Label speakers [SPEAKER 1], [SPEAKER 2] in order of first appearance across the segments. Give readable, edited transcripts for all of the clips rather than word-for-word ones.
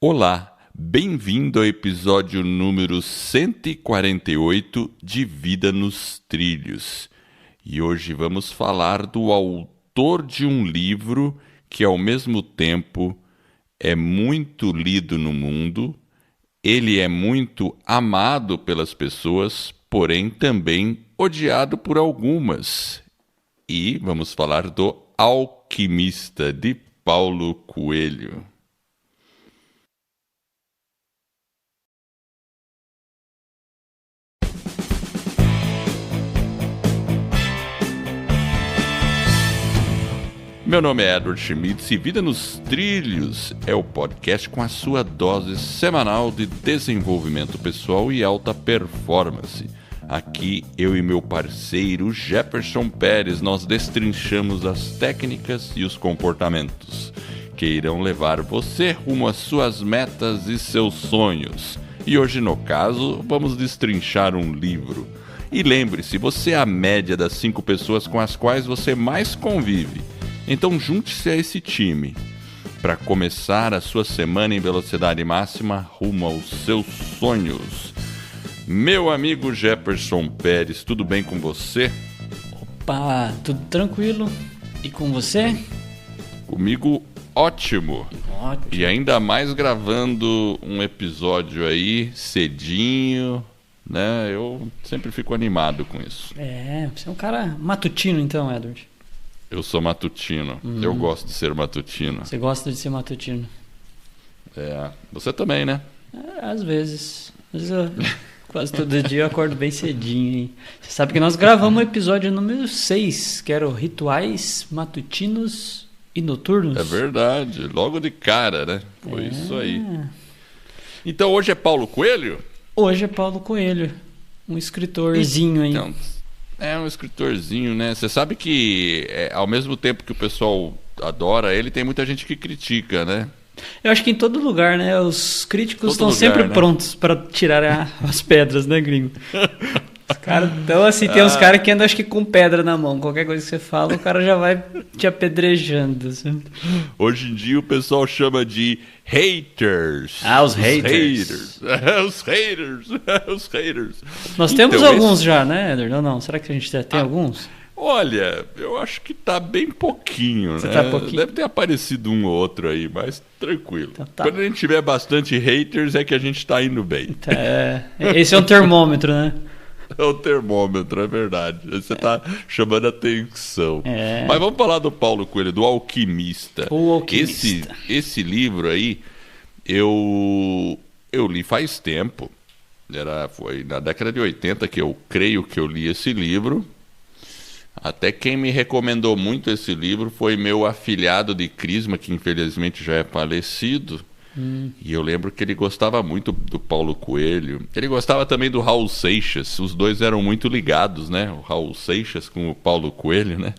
[SPEAKER 1] Olá, bem-vindo ao episódio número 148 de Vida nos Trilhos. E hoje vamos falar do autor de um livro que, ao mesmo tempo, é muito lido no mundo, ele é muito amado pelas pessoas, porém também odiado por algumas. E vamos falar do Alquimista, de Paulo Coelho. Meu nome é Edward Schmitz e Vida nos Trilhos é o podcast com a sua dose semanal de desenvolvimento pessoal e alta performance. Aqui, eu e meu parceiro Jefferson Pérez, nós destrinchamos as técnicas e os comportamentos que irão levar você rumo às suas metas e seus sonhos. E hoje, no caso, vamos destrinchar um livro. E lembre-se, você é a média das 5 pessoas com as quais você mais convive. Então junte-se a esse time para começar a sua semana em velocidade máxima rumo aos seus sonhos. Meu amigo Jefferson Pérez, tudo bem com você?
[SPEAKER 2] Opa, tudo tranquilo. E com você?
[SPEAKER 1] Comigo, ótimo.
[SPEAKER 2] Ótimo.
[SPEAKER 1] E ainda mais gravando um episódio aí cedinho, né? Eu sempre fico animado com isso.
[SPEAKER 2] Você é um cara matutino então, Edward.
[SPEAKER 1] Eu sou matutino. Eu gosto de ser matutino.
[SPEAKER 2] Você gosta de ser matutino?
[SPEAKER 1] Você também, né?
[SPEAKER 2] Às vezes. Mas quase todo dia eu acordo bem cedinho. Hein? Você sabe que nós gravamos o episódio número 6, que era o Rituais Matutinos e Noturnos.
[SPEAKER 1] É verdade, logo de cara, né? Foi isso aí. Então hoje é Paulo Coelho?
[SPEAKER 2] Hoje é Paulo Coelho, um escritorzinho aí.
[SPEAKER 1] Então, é um escritorzinho, né? Você sabe que ao mesmo tempo que o pessoal adora ele, tem muita gente que critica, né?
[SPEAKER 2] Eu acho que em todo lugar, né? Os críticos estão
[SPEAKER 1] lugar,
[SPEAKER 2] sempre
[SPEAKER 1] né?
[SPEAKER 2] prontos para tirar as pedras, né, gringo? Os caras, então, assim, tem uns caras que andam, acho que com pedra na mão. Qualquer coisa que você fala, o cara já vai te apedrejando. Assim.
[SPEAKER 1] Hoje em dia o pessoal chama de haters.
[SPEAKER 2] Os haters.
[SPEAKER 1] Os haters. Os haters.
[SPEAKER 2] Nós temos alguns já, né, Edward? Ou não? Será que a gente tem alguns?
[SPEAKER 1] Olha, eu acho que tá bem pouquinho,
[SPEAKER 2] Você
[SPEAKER 1] né?
[SPEAKER 2] tá pouquinho?
[SPEAKER 1] Deve ter aparecido um ou outro aí, mas tranquilo.
[SPEAKER 2] Então tá.
[SPEAKER 1] Quando a gente tiver bastante haters, é que a gente tá indo bem.
[SPEAKER 2] Esse é um termômetro, né?
[SPEAKER 1] É o termômetro, é verdade. Você tá chamando atenção.
[SPEAKER 2] Mas
[SPEAKER 1] vamos falar do Paulo Coelho, do Alquimista.
[SPEAKER 2] O Alquimista.
[SPEAKER 1] Esse livro aí, eu li faz tempo. Foi na década de 80 que eu creio que eu li esse livro. Até quem me recomendou muito esse livro foi meu afilhado de Crisma, que infelizmente já é falecido. E eu lembro que ele gostava muito do Paulo Coelho. Ele gostava também do Raul Seixas. Os dois eram muito ligados, né? O Raul Seixas com o Paulo Coelho, né?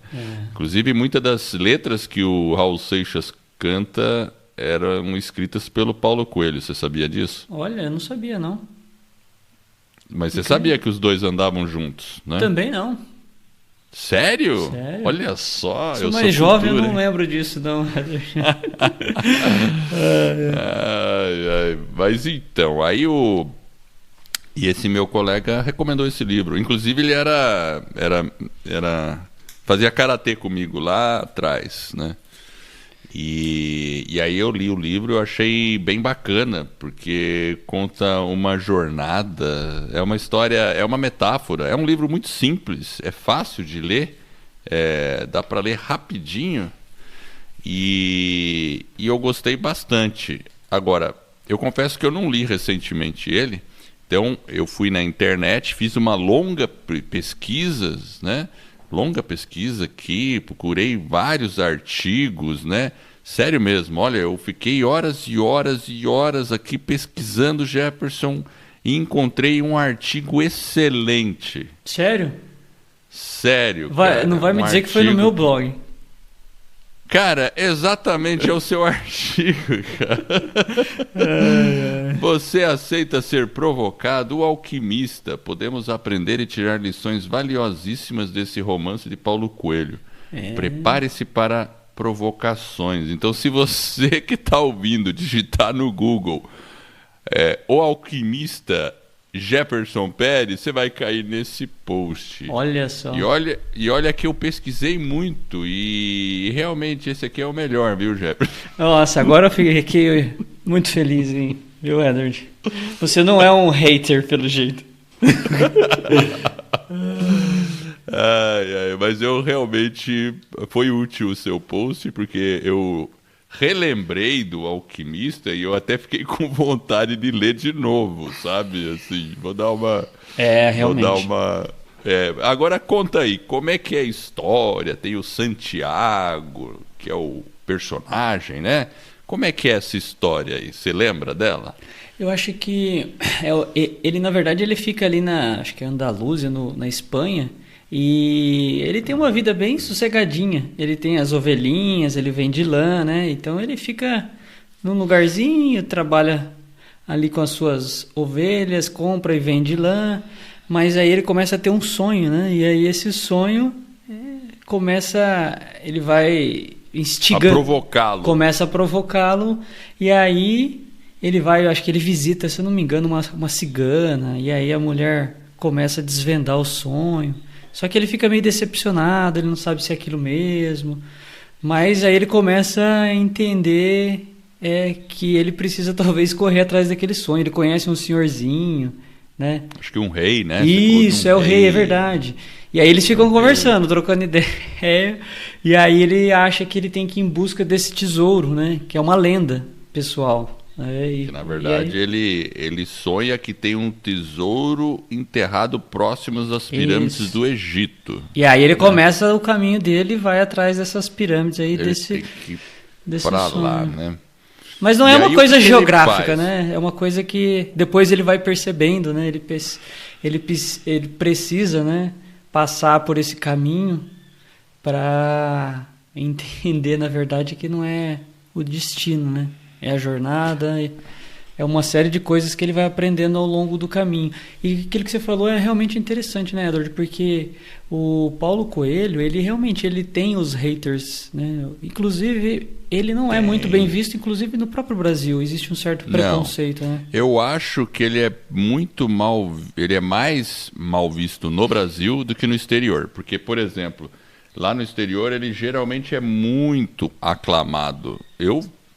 [SPEAKER 1] Inclusive, muitas das letras que o Raul Seixas canta eram escritas pelo Paulo Coelho. Você sabia disso?
[SPEAKER 2] Olha, eu não sabia, não.
[SPEAKER 1] Mas você sabia que os dois andavam juntos, né?
[SPEAKER 2] Também não.
[SPEAKER 1] Sério?
[SPEAKER 2] Sério?
[SPEAKER 1] Olha só, eu sou
[SPEAKER 2] mais jovem,
[SPEAKER 1] cultura,
[SPEAKER 2] eu não
[SPEAKER 1] hein?
[SPEAKER 2] lembro disso, não.
[SPEAKER 1] Mas então, E esse meu colega recomendou esse livro. Inclusive ele fazia karatê comigo lá atrás, né? E aí eu li o livro, eu achei bem bacana, porque conta uma jornada, é uma história, é uma metáfora, é um livro muito simples, é fácil de ler, dá para ler rapidinho, e eu gostei bastante. Agora, eu confesso que eu não li recentemente ele, então eu fui na internet, fiz uma longa pesquisa, né? Longa pesquisa aqui, procurei vários artigos, né? Sério mesmo, olha, eu fiquei horas e horas e horas aqui pesquisando, Jefferson, e encontrei um artigo excelente.
[SPEAKER 2] Sério?
[SPEAKER 1] Sério, cara,
[SPEAKER 2] não vai me dizer que foi no meu blog.
[SPEAKER 1] Cara, exatamente, é o seu artigo, cara. Você aceita ser provocado? O Alquimista. Podemos aprender e tirar lições valiosíssimas desse romance de Paulo Coelho. Prepare-se para provocações. Então, se você que está ouvindo digitar no Google o alquimista Jefferson Pérez, você vai cair nesse post.
[SPEAKER 2] Olha só.
[SPEAKER 1] E olha que eu pesquisei muito e realmente esse aqui é o melhor, viu, Jefferson?
[SPEAKER 2] Nossa, agora eu fiquei muito feliz, hein? Viu, Edward? Você não é um hater, pelo jeito.
[SPEAKER 1] Mas eu realmente... Foi útil o seu post, porque eu relembrei do Alquimista e eu até fiquei com vontade de ler de novo, sabe? Assim, vou dar uma...
[SPEAKER 2] realmente.
[SPEAKER 1] Vou dar uma... agora conta aí, como é que é a história? Tem o Santiago, que é o personagem, né? Como é que é essa história aí? Você lembra dela?
[SPEAKER 2] Eu acho que ele, na verdade, ele fica ali acho que é Andaluzia, na Espanha, e ele tem uma vida bem sossegadinha. Ele tem as ovelhinhas, ele vende lã, né? Então ele fica num lugarzinho, trabalha ali com as suas ovelhas, compra e vende lã, mas aí ele começa a ter um sonho, né? E aí esse sonho ele vai instigando, começa a provocá-lo, e aí ele vai, eu acho que ele visita, se eu não me engano, uma cigana, e aí a mulher começa a desvendar o sonho. Só que ele fica meio decepcionado, ele não sabe se é aquilo mesmo. Mas aí ele começa a entender que ele precisa talvez correr atrás daquele sonho. Ele conhece um senhorzinho, né?
[SPEAKER 1] Acho que um rei, né?
[SPEAKER 2] Isso, o rei, é verdade. E aí eles ficam conversando, trocando ideia. E aí ele acha que ele tem que ir em busca desse tesouro, né? Que é uma lenda pessoal.
[SPEAKER 1] Que, na verdade, ele sonha que tem um tesouro enterrado próximo às pirâmides do Egito.
[SPEAKER 2] E aí ele começa o caminho dele e vai atrás dessas pirâmides aí,
[SPEAKER 1] ele tem que ir
[SPEAKER 2] desse
[SPEAKER 1] pra
[SPEAKER 2] sonho.
[SPEAKER 1] lá, né?
[SPEAKER 2] Mas não é uma coisa geográfica, né? É uma coisa que depois ele vai percebendo, né? Ele precisa, né, passar por esse caminho para entender, na verdade, que não é o destino, né? É a jornada, é uma série de coisas que ele vai aprendendo ao longo do caminho. E aquilo que você falou é realmente interessante, né, Edward? Porque o Paulo Coelho, ele realmente tem os haters, né? Inclusive, ele não é muito bem visto, inclusive no próprio Brasil. Existe um certo preconceito, né?
[SPEAKER 1] Eu acho que ele é ele é mais mal visto no Brasil do que no exterior. Porque, por exemplo, lá no exterior ele geralmente é muito aclamado.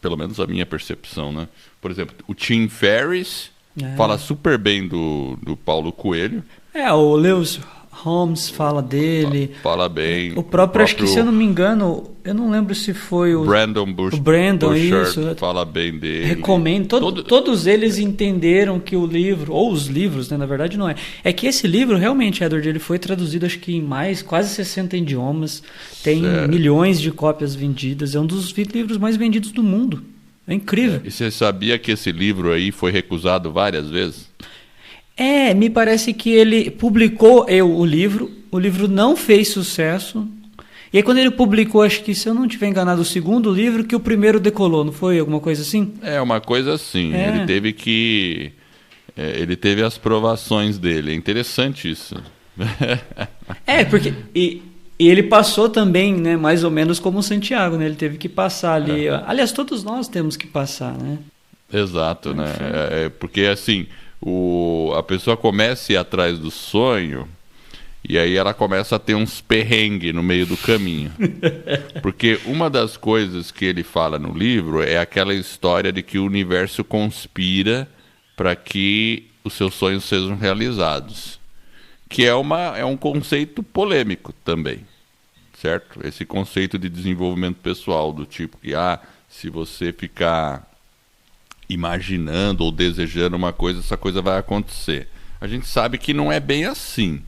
[SPEAKER 1] Pelo menos a minha percepção, né? Por exemplo, o Tim Ferriss fala super bem do Paulo Coelho.
[SPEAKER 2] O Lewis Holmes fala dele.
[SPEAKER 1] Fala bem.
[SPEAKER 2] O próprio, acho que, se eu não me engano, eu não lembro se foi o
[SPEAKER 1] Brandon
[SPEAKER 2] Burchard, isso.
[SPEAKER 1] Fala bem dele.
[SPEAKER 2] Recomendo. Todos eles entenderam que o livro, ou os livros, né, na verdade não é. É que esse livro, realmente, Edward, ele foi traduzido, acho que em quase 60 idiomas. Tem milhões de cópias vendidas. É um dos livros mais vendidos do mundo. É incrível.
[SPEAKER 1] E você sabia que esse livro aí foi recusado várias vezes?
[SPEAKER 2] Me parece que ele publicou o livro não fez sucesso, e aí quando ele publicou, acho que, se eu não estiver enganado, o segundo livro, que o primeiro decolou, não foi alguma coisa assim?
[SPEAKER 1] Uma coisa assim, ele teve as provações dele, é interessante isso.
[SPEAKER 2] Porque... E ele passou também, né, mais ou menos como o Santiago, né? Ele teve que passar ali, aliás, todos nós temos que passar, né?
[SPEAKER 1] Exato, né? Porque assim... a pessoa começa a ir atrás do sonho e aí ela começa a ter uns perrengues no meio do caminho. Porque uma das coisas que ele fala no livro é aquela história de que o universo conspira para que os seus sonhos sejam realizados. Que é um conceito polêmico também, certo? Esse conceito de desenvolvimento pessoal, do tipo que, se você ficar imaginando ou desejando uma coisa, essa coisa vai acontecer. A gente sabe que não é bem assim.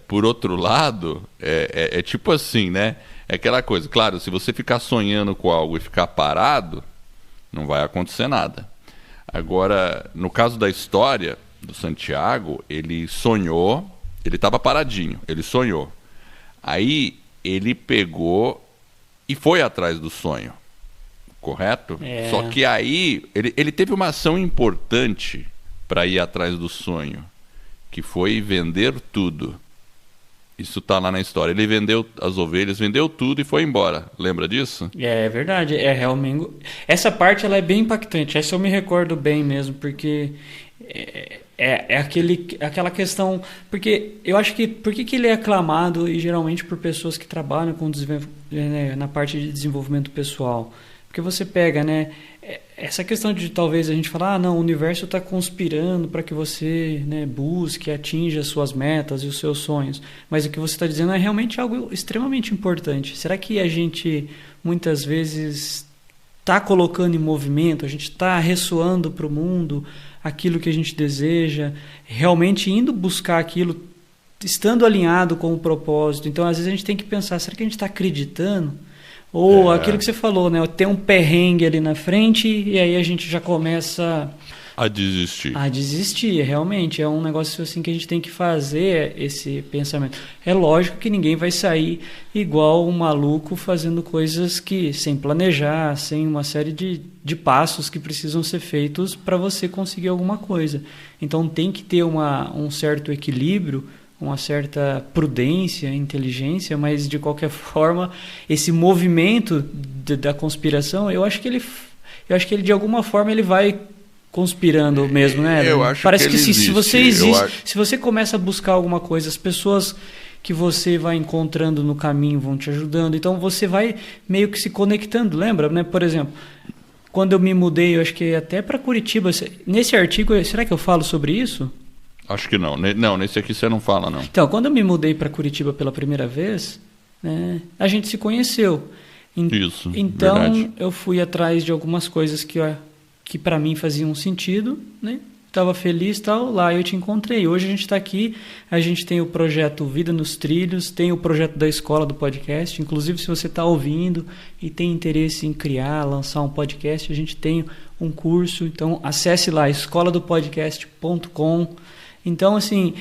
[SPEAKER 1] Por outro lado, é tipo assim, né? É aquela coisa, claro, se você ficar sonhando com algo e ficar parado, não vai acontecer nada. Agora, no caso da história do Santiago, ele sonhou, ele estava paradinho, ele sonhou. Aí ele pegou e foi atrás do sonho. Correto? Só que aí ele teve uma ação importante para ir atrás do sonho, que foi vender tudo. Isso tá lá na história. Ele vendeu as ovelhas, vendeu tudo e foi embora. Lembra disso?
[SPEAKER 2] É verdade, é realmente. Essa parte ela é bem impactante. Essa eu me recordo bem mesmo, porque aquela questão. Porque eu acho que. Por que ele é aclamado e geralmente por pessoas que trabalham com na parte de desenvolvimento pessoal? Porque você pega, né? Essa questão de talvez a gente falar, não, o universo está conspirando para que você, né, busque, atinja as suas metas e os seus sonhos. Mas o que você está dizendo é realmente algo extremamente importante. Será que a gente muitas vezes está colocando em movimento, a gente está ressoando para o mundo aquilo que a gente deseja, realmente indo buscar aquilo, estando alinhado com o propósito? Então, às vezes a gente tem que pensar, será que a gente está acreditando? Ou aquilo que você falou, né? Tem um perrengue ali na frente e aí a gente já começa
[SPEAKER 1] a desistir.
[SPEAKER 2] A desistir, realmente. É um negócio assim que a gente tem que fazer esse pensamento. É lógico que ninguém vai sair igual um maluco fazendo coisas que sem planejar, sem uma série de passos que precisam ser feitos para você conseguir alguma coisa. Então tem que ter um certo equilíbrio, uma certa prudência, inteligência, mas de qualquer forma esse movimento da conspiração, eu acho que ele de alguma forma ele vai conspirando mesmo, né?
[SPEAKER 1] Eu acho
[SPEAKER 2] Parece que
[SPEAKER 1] se
[SPEAKER 2] você existe, se você começa a buscar alguma coisa, as pessoas que você vai encontrando no caminho vão te ajudando, então você vai meio que se conectando, lembra, né? Por exemplo, quando eu me mudei, eu acho que até para Curitiba, nesse artigo, será que eu falo sobre isso?
[SPEAKER 1] Acho que não. Não, nesse aqui você não fala, não.
[SPEAKER 2] Então, quando eu me mudei para Curitiba pela primeira vez, né, a gente se conheceu.
[SPEAKER 1] Isso,
[SPEAKER 2] então,
[SPEAKER 1] verdade.
[SPEAKER 2] Eu fui atrás de algumas coisas que para mim faziam sentido, né? Estava feliz e tal, lá eu te encontrei. Hoje a gente está aqui, a gente tem o projeto Vida nos Trilhos, tem o projeto da escola do podcast. Inclusive, se você está ouvindo e tem interesse em criar, lançar um podcast, a gente tem um curso. Então, acesse lá, escoladopodcast.com. Então, assim,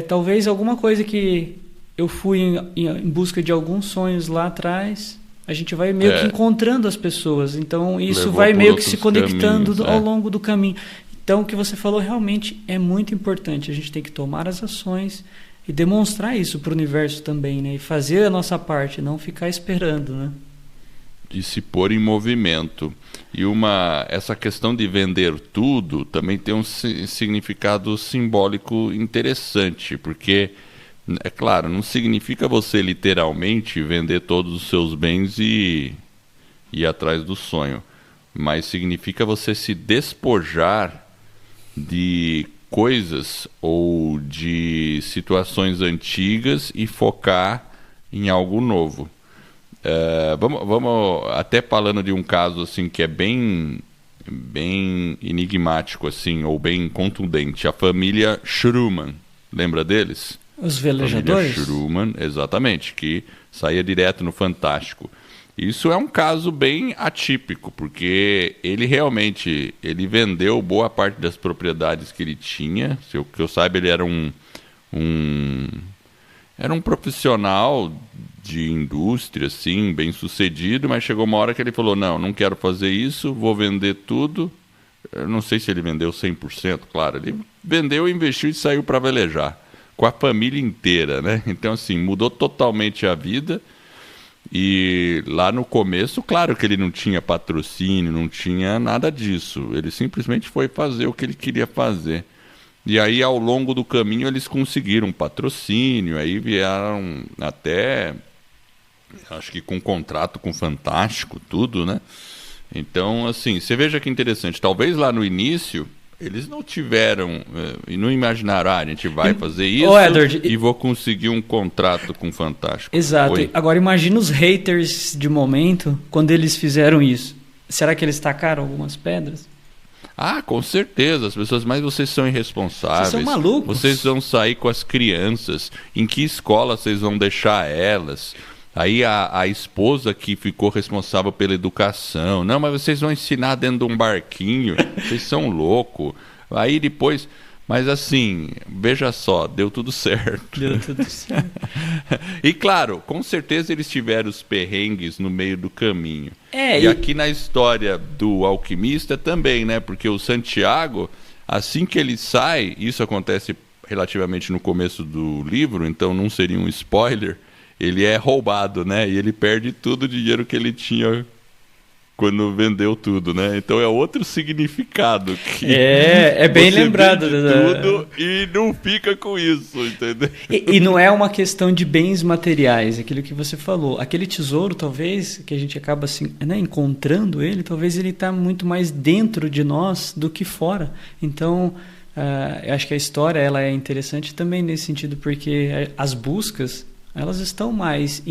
[SPEAKER 2] talvez alguma coisa que eu fui em busca de alguns sonhos lá atrás, a gente vai meio que encontrando as pessoas. Então, isso vai meio que se conectando ao longo do caminho. Então, o que você falou realmente é muito importante. A gente tem que tomar as ações e demonstrar isso para o universo também, né? E fazer a nossa parte, não ficar esperando, né?
[SPEAKER 1] De se pôr em movimento. E essa questão de vender tudo também tem um significado simbólico interessante, porque, é claro, não significa você literalmente vender todos os seus bens e ir atrás do sonho, mas significa você se despojar de coisas ou de situações antigas e focar em algo novo. Vamos até falando de um caso assim que é bem enigmático assim, ou bem contundente, a família Schumann, lembra deles?
[SPEAKER 2] Os velejadores?
[SPEAKER 1] Família Schumann, exatamente, que saía direto no Fantástico. Isso é um caso bem atípico, porque ele realmente vendeu boa parte das propriedades que ele tinha. Se eu saiba, ele era um profissional de indústria, assim, bem sucedido, mas chegou uma hora que ele falou, não quero fazer isso, vou vender tudo. Eu não sei se ele vendeu 100%, claro. Ele vendeu, investiu e saiu para velejar, com a família inteira, né? Então, assim, mudou totalmente a vida. E lá no começo, claro que ele não tinha patrocínio, não tinha nada disso. Ele simplesmente foi fazer o que ele queria fazer. E aí, ao longo do caminho, eles conseguiram um patrocínio, aí vieram até, acho que com contrato com o Fantástico, tudo, né? Então, assim, você veja que interessante. Talvez lá no início, eles não tiveram, e não imaginaram, a gente vai fazer isso
[SPEAKER 2] Edward,
[SPEAKER 1] e vou conseguir um contrato com o Fantástico.
[SPEAKER 2] Exato. Oi? Agora, imagina os haters de momento, quando eles fizeram isso. Será que eles tacaram algumas pedras?
[SPEAKER 1] Ah, com certeza, as pessoas, mas vocês são irresponsáveis.
[SPEAKER 2] Vocês são malucos.
[SPEAKER 1] Vocês vão sair com as crianças, em que escola vocês vão deixar elas? Aí a esposa que ficou responsável pela educação, não, mas vocês vão ensinar dentro de um barquinho, vocês são loucos. Aí depois, mas assim, veja só, deu tudo certo.
[SPEAKER 2] Deu tudo certo.
[SPEAKER 1] E claro, com certeza eles tiveram os perrengues no meio do caminho. E aqui na história do alquimista também, né? Porque o Santiago, assim que ele sai, isso acontece relativamente no começo do livro, então não seria um spoiler, ele é roubado, né? E ele perde todo o dinheiro que ele tinha quando vendeu tudo, né? Então é outro significado que
[SPEAKER 2] é bem lembrado
[SPEAKER 1] tudo e não fica com isso, entendeu?
[SPEAKER 2] E não é uma questão de bens materiais, aquilo que você falou. Aquele tesouro, talvez, que a gente acaba assim, né, encontrando ele, talvez ele está muito mais dentro de nós do que fora. Então, eu acho que a história ela é interessante também nesse sentido, porque as buscas, elas estão mais...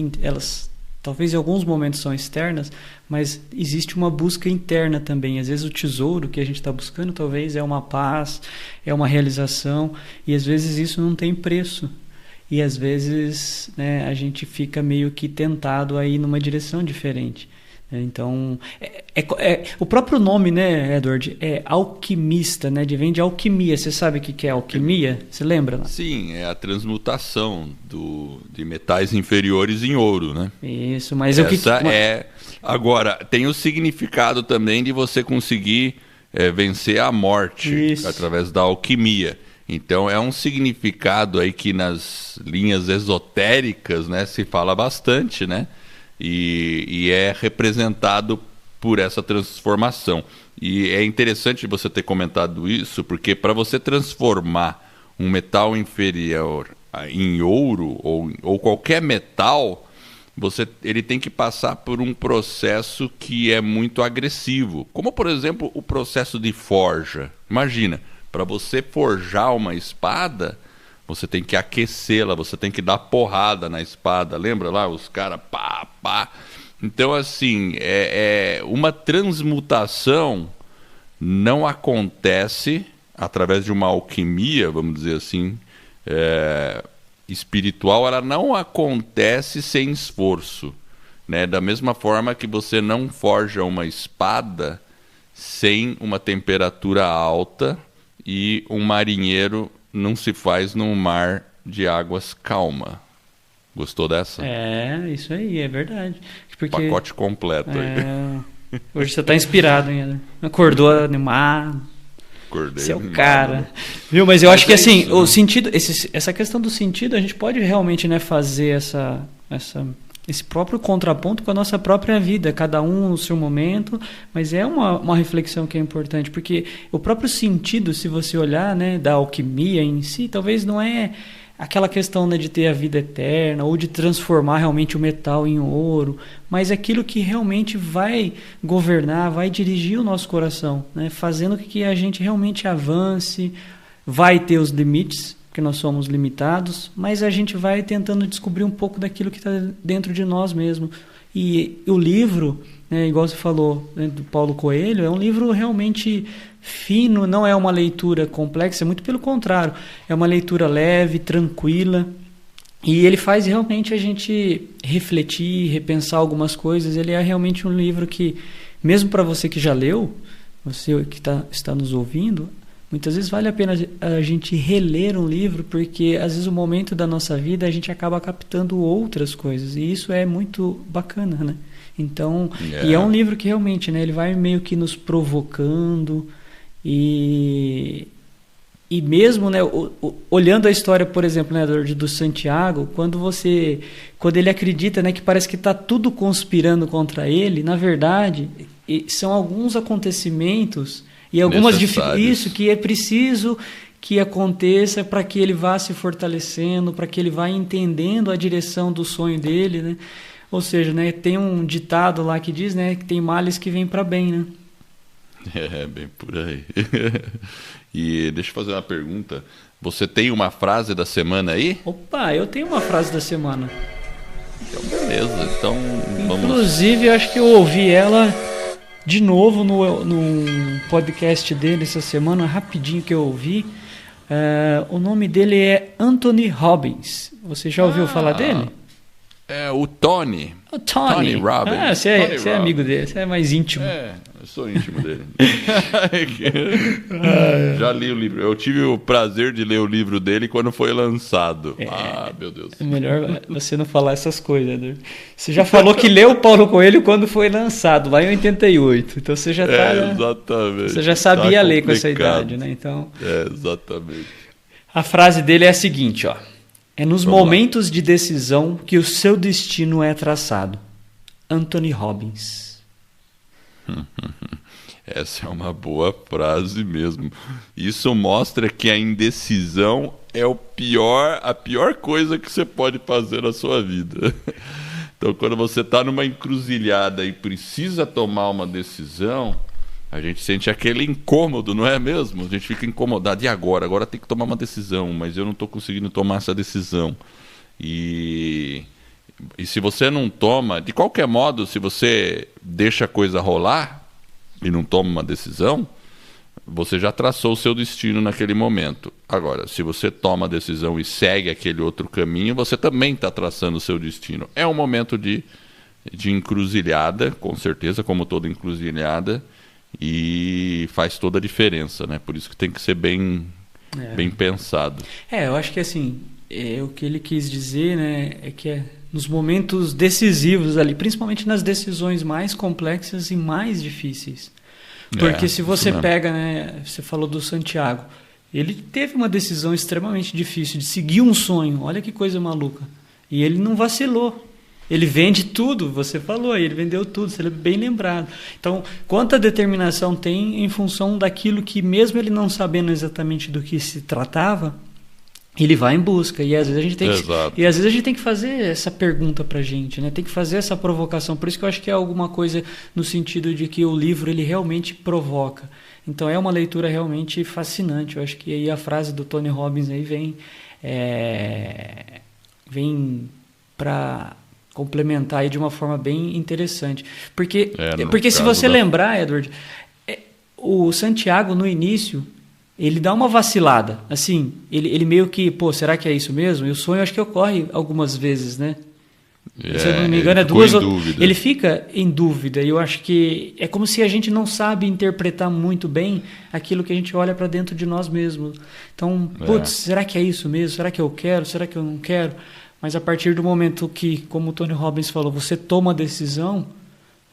[SPEAKER 2] Talvez em alguns momentos são externas, mas existe uma busca interna também. Às vezes o tesouro que a gente está buscando talvez é uma paz, é uma realização, e às vezes isso não tem preço. E às vezes, né, a gente fica meio que tentado a ir numa direção diferente. Então, o próprio nome, né, Edward, é alquimista, né, vem de alquimia. Você sabe o que é alquimia? Você lembra?
[SPEAKER 1] Sim, é a transmutação de metais inferiores em ouro, né?
[SPEAKER 2] Isso, mas
[SPEAKER 1] Agora, tem o significado também de você conseguir vencer a morte através da alquimia. Então, é um significado aí que nas linhas esotéricas, né, se fala bastante, né? E é representado por essa transformação. E é interessante você ter comentado isso, porque para você transformar um metal inferior em ouro ou qualquer metal, ele tem que passar por um processo que é muito agressivo. Como, por exemplo, o processo de forja. Imagina, para você forjar uma espada... Você tem que aquecê-la, você tem que dar porrada na espada. Lembra lá? Os caras pá, pá. Então, assim, uma transmutação não acontece através de uma alquimia, vamos dizer assim, espiritual. Ela não acontece sem esforço, né? Da mesma forma que você não forja uma espada sem uma temperatura alta e um marinheiro... não se faz num mar de águas calma. Gostou dessa?
[SPEAKER 2] Isso aí, é verdade. Porque,
[SPEAKER 1] pacote completo aí.
[SPEAKER 2] Hoje você está inspirado ainda. Acordou animado.
[SPEAKER 1] Acordei
[SPEAKER 2] Você é o
[SPEAKER 1] animado.
[SPEAKER 2] cara. Viu? Mas eu acho que assim, o sentido, essa questão do sentido, a gente pode realmente, né, fazer esse próprio contraponto com a nossa própria vida, cada um no seu momento, mas é uma reflexão que é importante, porque o próprio sentido, se você olhar, né, da alquimia em si, talvez não é aquela questão, né, de ter a vida eterna ou de transformar realmente o metal em ouro, mas aquilo que realmente vai governar, vai dirigir o nosso coração, né, fazendo com que a gente realmente avance, vai ter os limites, porque nós somos limitados, mas a gente vai tentando descobrir um pouco daquilo que está dentro de nós mesmo. E o livro, né, igual você falou, né, do Paulo Coelho, é um livro realmente fino, não é uma leitura complexa, muito pelo contrário, é uma leitura leve, tranquila, e ele faz realmente a gente refletir, repensar algumas coisas. Ele é realmente um livro que, mesmo para você que já leu, você que está nos ouvindo, muitas vezes vale a pena a gente reler um livro, porque às vezes o momento da nossa vida a gente acaba captando outras coisas, e isso é muito bacana, né? Então, e é um livro que realmente, né, ele vai meio que nos provocando, e mesmo, né, olhando a história, por exemplo, né, do Santiago, quando ele acredita, né, que parece que está tudo conspirando contra ele, na verdade, são alguns acontecimentos e algumas isso que é preciso que aconteça para que ele vá se fortalecendo, para que ele vá entendendo a direção do sonho dele, né? Ou seja, né, tem um ditado lá que diz, né, que tem males que vêm para bem, né?
[SPEAKER 1] Bem por aí. E deixa eu fazer uma pergunta. Você tem uma frase da semana aí?
[SPEAKER 2] Opa, eu tenho uma frase da semana.
[SPEAKER 1] Então, beleza. Então, vamos...
[SPEAKER 2] Inclusive, eu acho que eu ouvi ela de novo no podcast dele essa semana, rapidinho que eu ouvi. O nome dele é Anthony Robbins. Você já ouviu falar dele?
[SPEAKER 1] É o Tony.
[SPEAKER 2] O Tony
[SPEAKER 1] Robbins.
[SPEAKER 2] Você é amigo dele, você é mais íntimo.
[SPEAKER 1] Eu sou íntimo dele. Já li o livro. Eu tive o prazer de ler o livro dele quando foi lançado. Meu Deus.
[SPEAKER 2] É melhor você não falar essas coisas, né? Você já falou que leu o Paulo Coelho quando foi lançado, lá em 88. Então você já tá...
[SPEAKER 1] exatamente.
[SPEAKER 2] Você já sabia ler com essa idade, né? Então...
[SPEAKER 1] exatamente.
[SPEAKER 2] A frase dele é a seguinte, ó. É nos momentos de decisão que o seu destino é traçado. Anthony Robbins.
[SPEAKER 1] Essa é uma boa frase mesmo. Isso mostra que a indecisão é a pior coisa que você pode fazer na sua vida. Então, quando você está numa encruzilhada e precisa tomar uma decisão, a gente sente aquele incômodo, não é mesmo? A gente fica incomodado. E agora? Agora tem que tomar uma decisão, mas eu não estou conseguindo tomar essa decisão. E se você não toma, de qualquer modo, se você deixa a coisa rolar e não toma uma decisão, você já traçou o seu destino naquele momento. Agora, se você toma a decisão e segue aquele outro caminho, você também está traçando o seu destino. É um momento de encruzilhada, com certeza, como toda encruzilhada, e faz toda a diferença, né? Por isso que tem que ser bem pensado.
[SPEAKER 2] Eu acho que assim, o que ele quis dizer, né, é que nos momentos decisivos ali, principalmente nas decisões mais complexas e mais difíceis. Porque se você pega, né, você falou do Santiago, ele teve uma decisão extremamente difícil de seguir um sonho, olha que coisa maluca, e ele não vacilou. Ele vende tudo, você falou, ele vendeu tudo, você é bem lembrado. Então, quanta determinação tem em função daquilo que, mesmo ele não sabendo exatamente do que se tratava, ele vai em busca. E às vezes a gente tem que fazer essa pergunta pra gente, né? Tem que fazer essa provocação. Por isso que eu acho que é alguma coisa no sentido de que o livro ele realmente provoca. Então é uma leitura realmente fascinante. Eu acho que aí a frase do Tony Robbins aí vem para complementar aí de uma forma bem interessante. Porque se você lembrar, Edward, o Santiago no início ele dá uma vacilada, assim, ele meio que, será que é isso mesmo? E o sonho acho que ocorre algumas vezes, né? Se eu não me engano, ele fica em dúvida, e eu acho que é como se a gente não sabe interpretar muito bem aquilo que a gente olha para dentro de nós mesmos. Então, será que é isso mesmo? Será que eu quero? Será que eu não quero? Mas a partir do momento que, como o Tony Robbins falou, você toma a decisão,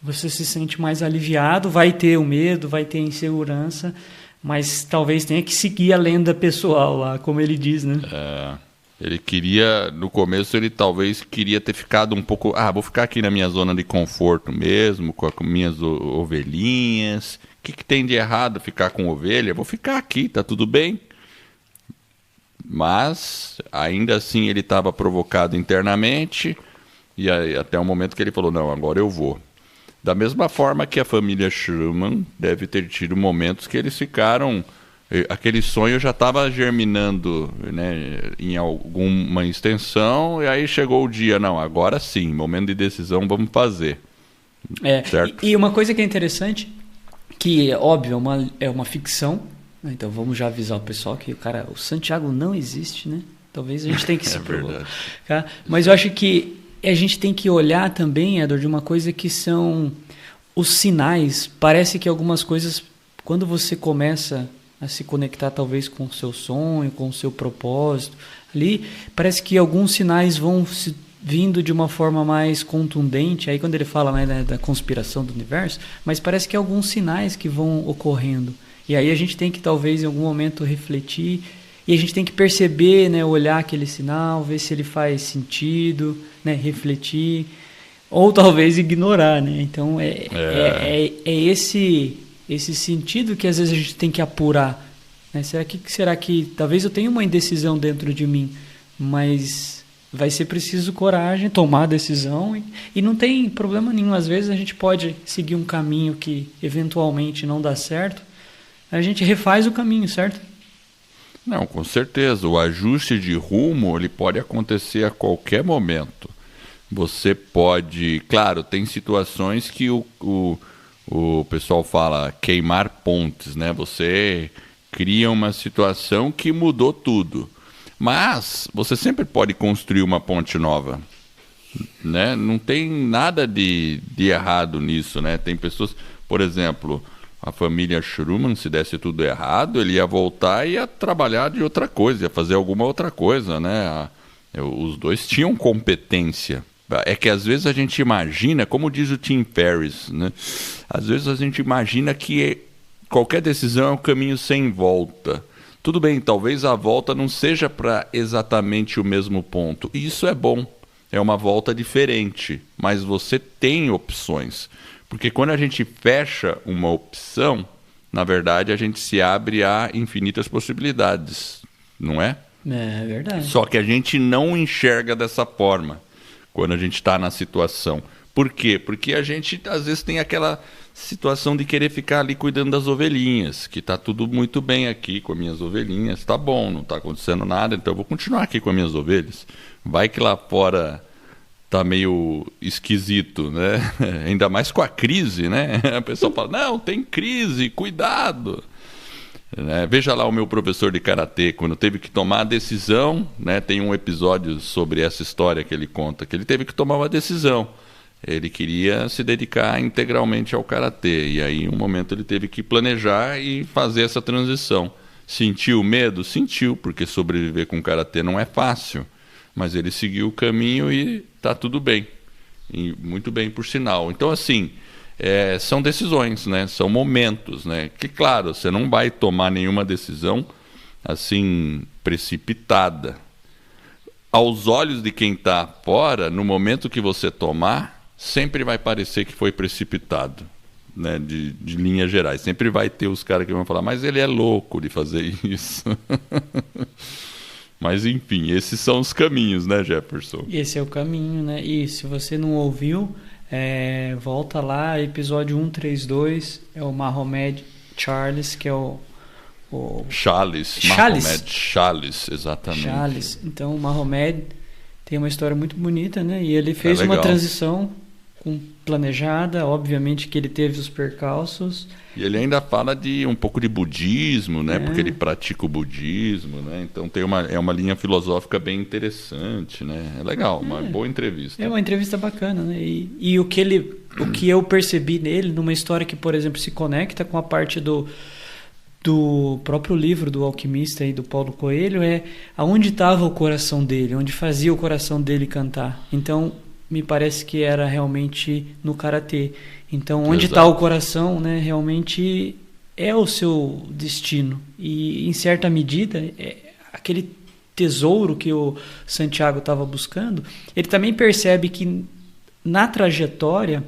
[SPEAKER 2] você se sente mais aliviado, vai ter o medo, vai ter a insegurança, mas talvez tenha que seguir a lenda pessoal lá, como ele diz, né?
[SPEAKER 1] Ele queria, no começo ele talvez queria ter ficado um pouco, vou ficar aqui na minha zona de conforto mesmo, com as minhas ovelhinhas. O que tem de errado ficar com ovelha? Vou ficar aqui, tá tudo bem. Mas, ainda assim, ele estava provocado internamente, e aí, até o momento que ele falou, não, agora eu vou. Da mesma forma que a família Schumann deve ter tido momentos que eles ficaram... Aquele sonho já estava germinando, né, em alguma extensão, e aí chegou o dia, não, agora sim, momento de decisão, vamos fazer. Certo?
[SPEAKER 2] E uma coisa que é interessante, que é óbvio, é uma ficção, né? Então vamos já avisar o pessoal que o Santiago não existe, né? Talvez a gente tenha que se provar. Tá? Mas eu acho que a gente tem que olhar também, Edward, de uma coisa que são os sinais. Parece que algumas coisas, quando você começa a se conectar talvez com o seu sonho, com o seu propósito, ali parece que alguns sinais vão vindo de uma forma mais contundente. Aí quando ele fala, né, da conspiração do universo, mas parece que há alguns sinais que vão ocorrendo. E aí a gente tem que talvez em algum momento refletir, e a gente tem que perceber, né, olhar aquele sinal, ver se ele faz sentido, né, refletir, ou talvez ignorar, né? Então é esse sentido que às vezes a gente tem que apurar, né? Será que talvez eu tenha uma indecisão dentro de mim, mas vai ser preciso coragem, tomar a decisão, e não tem problema nenhum. Às vezes a gente pode seguir um caminho que eventualmente não dá certo, a gente refaz o caminho, certo?
[SPEAKER 1] Não, com certeza. O ajuste de rumo ele pode acontecer a qualquer momento. Você pode... Claro, tem situações que o pessoal fala queimar pontes, né? Você cria uma situação que mudou tudo. Mas você sempre pode construir uma ponte nova, né? Não tem nada de errado nisso, né? Tem pessoas... Por exemplo... A família Schumann, se desse tudo errado, ele ia voltar e ia trabalhar de outra coisa, ia fazer alguma outra coisa, né? Os dois tinham competência. É que às vezes a gente imagina, como diz o Tim Ferriss, né? Às vezes a gente imagina que qualquer decisão é um caminho sem volta. Tudo bem, talvez a volta não seja para exatamente o mesmo ponto. E isso é bom. É uma volta diferente, mas você tem opções. Porque quando a gente fecha uma opção, na verdade a gente se abre a infinitas possibilidades, não é?
[SPEAKER 2] É verdade.
[SPEAKER 1] Só que a gente não enxerga dessa forma quando a gente está na situação. Por quê? Porque a gente às vezes tem aquela situação de querer ficar ali cuidando das ovelhinhas, que está tudo muito bem aqui com as minhas ovelhinhas, tá bom, não está acontecendo nada, então eu vou continuar aqui com as minhas ovelhas. Vai que lá fora tá meio esquisito, né? Ainda mais com a crise, né? A pessoa fala, não, tem crise, cuidado. Né? Veja lá o meu professor de karatê, quando teve que tomar a decisão, né? Tem um episódio sobre essa história que ele conta, que ele teve que tomar uma decisão. Ele queria se dedicar integralmente ao karatê, e aí em um momento ele teve que planejar e fazer essa transição. Sentiu medo? Sentiu, porque sobreviver com karatê não é fácil. Mas ele seguiu o caminho e está tudo bem. E muito bem, por sinal. Então, assim, são decisões, né? São momentos, né? Que, claro, você não vai tomar nenhuma decisão assim precipitada. Aos olhos de quem está fora, no momento que você tomar, sempre vai parecer que foi precipitado, né? De linhas gerais. Sempre vai ter os caras que vão falar, mas ele é louco de fazer isso. Mas, enfim, esses são os caminhos, né, Jefferson?
[SPEAKER 2] Esse é o caminho, né? E se você não ouviu, volta lá, episódio 132, é o Mahomed Charles, que é o
[SPEAKER 1] Charles, Mahomed Charles, exatamente.
[SPEAKER 2] Charles. Então, o Mahomed tem uma história muito bonita, né? E ele fez uma transição planejada, obviamente que ele teve os percalços.
[SPEAKER 1] E ele ainda fala de um pouco de budismo, né? Porque ele pratica o budismo, né? Então tem uma linha filosófica bem interessante, né? É legal, uma boa entrevista.
[SPEAKER 2] É uma entrevista bacana, né? E o que eu percebi nele, numa história que, por exemplo, se conecta com a parte do próprio livro do Alquimista e do Paulo Coelho, é aonde estava o coração dele, onde fazia o coração dele cantar. Então, me parece que era realmente no karatê. Então, onde está o coração, né, realmente é o seu destino. E, em certa medida, aquele tesouro que o Santiago estava buscando, ele também percebe que na trajetória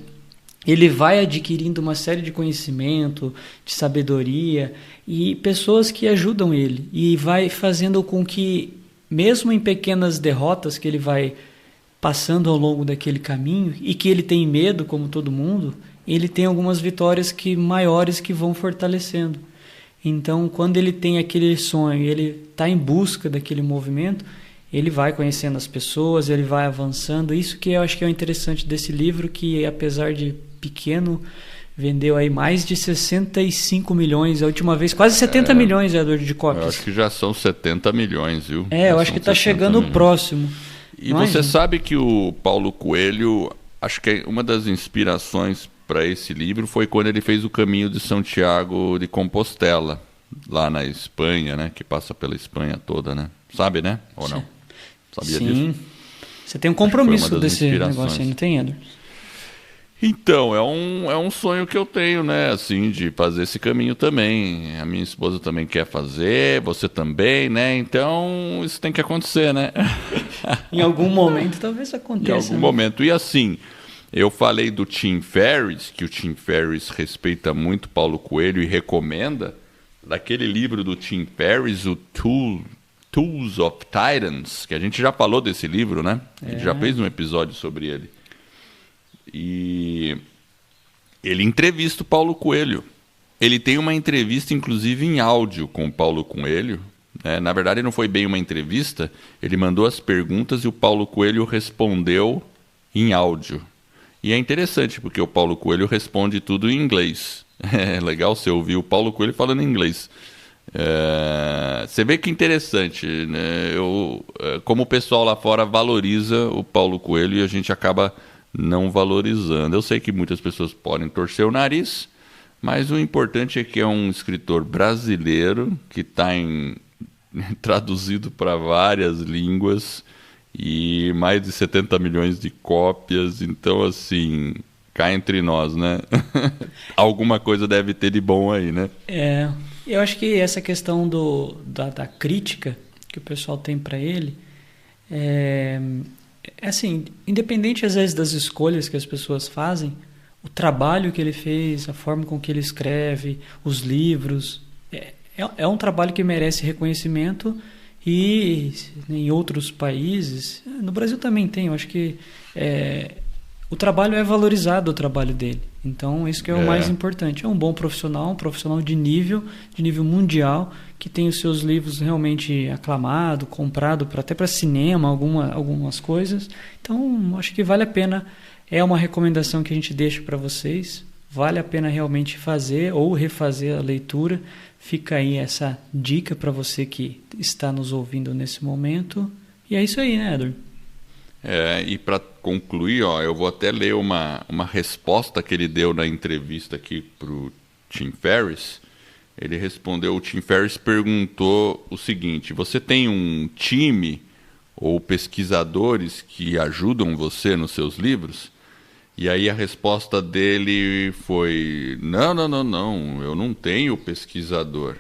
[SPEAKER 2] ele vai adquirindo uma série de conhecimento, de sabedoria e pessoas que ajudam ele. E vai fazendo com que, mesmo em pequenas derrotas que ele vai passando ao longo daquele caminho, e que ele tem medo, como todo mundo, ele tem algumas vitórias maiores que vão fortalecendo. Então, quando ele tem aquele sonho, ele está em busca daquele movimento, ele vai conhecendo as pessoas, ele vai avançando. Isso que eu acho que é o interessante desse livro, que apesar de pequeno, vendeu aí mais de 65 milhões, a última vez, quase 70 milhões de cópias.
[SPEAKER 1] Eu acho que já são 70 milhões, viu?
[SPEAKER 2] Eu acho que está chegando próximo.
[SPEAKER 1] E você sabe que o Paulo Coelho, acho que uma das inspirações para esse livro foi quando ele fez o Caminho de Santiago de Compostela, lá na Espanha, né? Que passa pela Espanha toda, né? Sabe, né? Ou não? Sabia disso?
[SPEAKER 2] Sim. Você tem um compromisso desse negócio aí, não tem, Edward?
[SPEAKER 1] Então, é um sonho que eu tenho, né, assim, de fazer esse caminho também. A minha esposa também quer fazer, você também, né? Então, isso tem que acontecer, né?
[SPEAKER 2] Em algum momento, talvez aconteça.
[SPEAKER 1] Em algum momento. E assim, eu falei do Tim Ferriss, que o Tim Ferriss respeita muito Paulo Coelho e recomenda, daquele livro do Tim Ferriss, o Tools of Titans, que a gente já falou desse livro, né? A gente já fez um episódio sobre ele. E ele entrevista o Paulo Coelho. Ele tem uma entrevista, inclusive, em áudio com o Paulo Coelho. Na verdade, não foi bem uma entrevista. Ele mandou as perguntas e o Paulo Coelho respondeu em áudio. E é interessante, porque o Paulo Coelho responde tudo em inglês. É legal você ouvir o Paulo Coelho falando em inglês. Você vê que interessante, né? Como o pessoal lá fora valoriza o Paulo Coelho e a gente acaba não valorizando. Eu sei que muitas pessoas podem torcer o nariz, mas o importante é que é um escritor brasileiro que está traduzido para várias línguas e mais de 70 milhões de cópias. Então, assim, cá entre nós, né? Alguma coisa deve ter de bom aí, né?
[SPEAKER 2] Eu acho que essa questão da crítica que o pessoal tem para ele assim, independente às vezes das escolhas que as pessoas fazem, o trabalho que ele fez, a forma com que ele escreve, os livros, é um trabalho que merece reconhecimento. E em outros países, no Brasil também tem, eu acho que o trabalho é valorizado, o trabalho dele. Então, isso que é o mais importante. É um bom profissional, um profissional de nível mundial, que tem os seus livros realmente aclamado, comprado até para cinema, algumas coisas. Então, acho que vale a pena. É uma recomendação que a gente deixa para vocês. Vale a pena realmente fazer ou refazer a leitura. Fica aí essa dica para você que está nos ouvindo nesse momento. E é isso aí, né, Edward?
[SPEAKER 1] E para concluir, eu vou até ler uma resposta que ele deu na entrevista aqui para o Tim Ferriss. Ele respondeu, o Tim Ferriss perguntou o seguinte: você tem um time ou pesquisadores que ajudam você nos seus livros? E aí a resposta dele foi, não, eu não tenho pesquisador.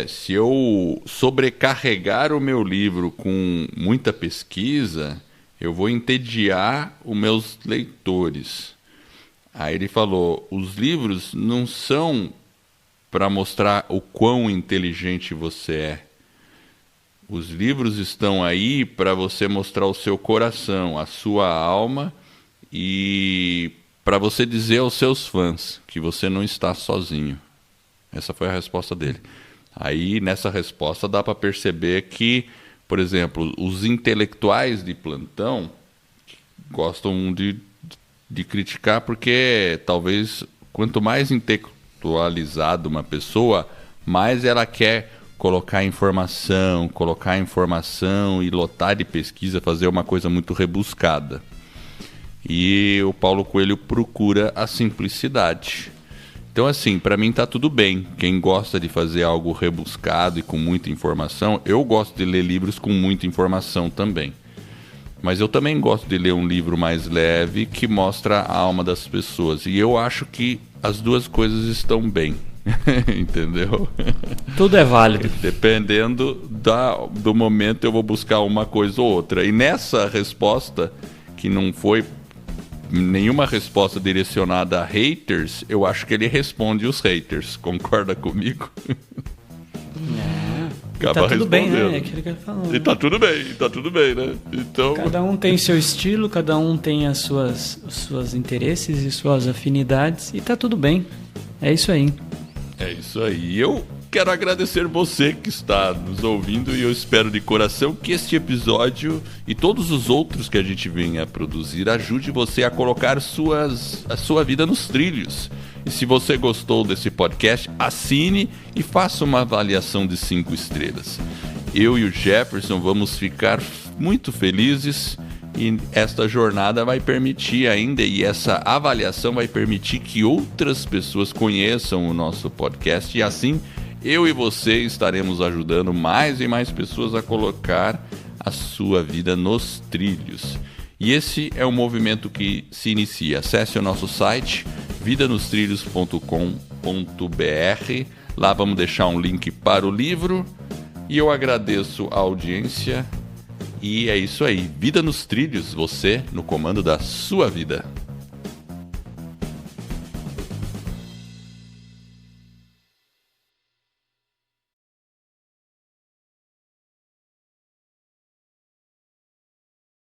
[SPEAKER 1] Se eu sobrecarregar o meu livro com muita pesquisa, eu vou entediar os meus leitores. Aí ele falou, os livros não são para mostrar o quão inteligente você é. Os livros estão aí para você mostrar o seu coração, a sua alma, e para você dizer aos seus fãs que você não está sozinho. Essa foi a resposta dele. Aí, nessa resposta, dá para perceber que, por exemplo, os intelectuais de plantão gostam de criticar porque, talvez, quanto mais intelectualizada uma pessoa, mais ela quer colocar informação e lotar de pesquisa, fazer uma coisa muito rebuscada. E o Paulo Coelho procura a simplicidade. Então, assim, para mim tá tudo bem. Quem gosta de fazer algo rebuscado e com muita informação, eu gosto de ler livros com muita informação também. Mas eu também gosto de ler um livro mais leve que mostra a alma das pessoas. E eu acho que as duas coisas estão bem. Entendeu?
[SPEAKER 2] Tudo é válido.
[SPEAKER 1] Dependendo do momento, eu vou buscar uma coisa ou outra. E nessa resposta, que não foi nenhuma resposta direcionada a haters, eu acho que ele responde os haters. Concorda comigo?
[SPEAKER 2] Tá tudo bem, né? É aquilo que ele falou.
[SPEAKER 1] E tá tudo bem, né? Então...
[SPEAKER 2] Cada um tem seu estilo, cada um tem os seus interesses e suas afinidades, e tá tudo bem. É isso aí.
[SPEAKER 1] É isso aí. Eu quero agradecer você que está nos ouvindo e eu espero de coração que este episódio e todos os outros que a gente venha a produzir ajude você a colocar a sua vida nos trilhos. E se você gostou desse podcast, assine e faça uma avaliação de 5 estrelas. Eu e o Jefferson vamos ficar muito felizes e esta jornada vai permitir ainda, e essa avaliação vai permitir que outras pessoas conheçam o nosso podcast e assim eu e você estaremos ajudando mais e mais pessoas a colocar a sua vida nos trilhos. E esse é um movimento que se inicia. Acesse o nosso site, vidanostrilhos.com.br. Lá vamos deixar um link para o livro. E eu agradeço a audiência. E é isso aí. Vida nos trilhos, você no comando da sua vida.